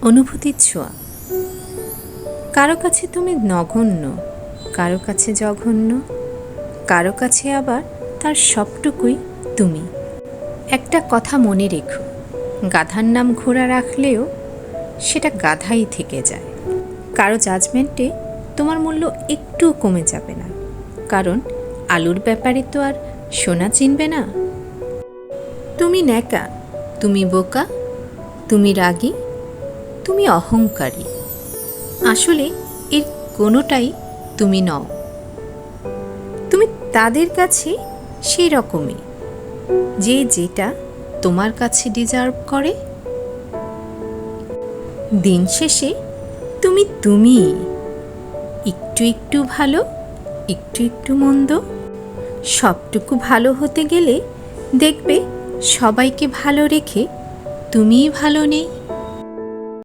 অনুভূতির ছোঁয়া। কারো কাছে তুমি নগণ্য, কারো কাছে জঘন্য, কারো কাছে আবার তার সবটুকুই তুমি। একটা কথা মনে রেখো, গাধার নাম ঘোড়া রাখলেও সেটা গাধাই থেকে যায়। কারো জাজমেন্টে তোমার মূল্য একটুও কমে যাবে না, কারণ আলুর ব্যাপারে তো আর সোনা চিনবে না। তুমি ন্যাকা, তুমি বোকা, তুমি রাগী, তুমি অহংকারী, আসলে এর কোনোটাই তুমি নও। তুমি তাদের কাছে সেই রকমই, যে যেটা তোমার কাছে ডিজার্ভ করে। দিন শেষে তুমি তুমিই, একটু একটু ভালো, একটু একটু মন্দ। সবটুকু ভালো হতে গেলে দেখবে সবাইকে ভালো রেখে তুমিই ভালো নেই।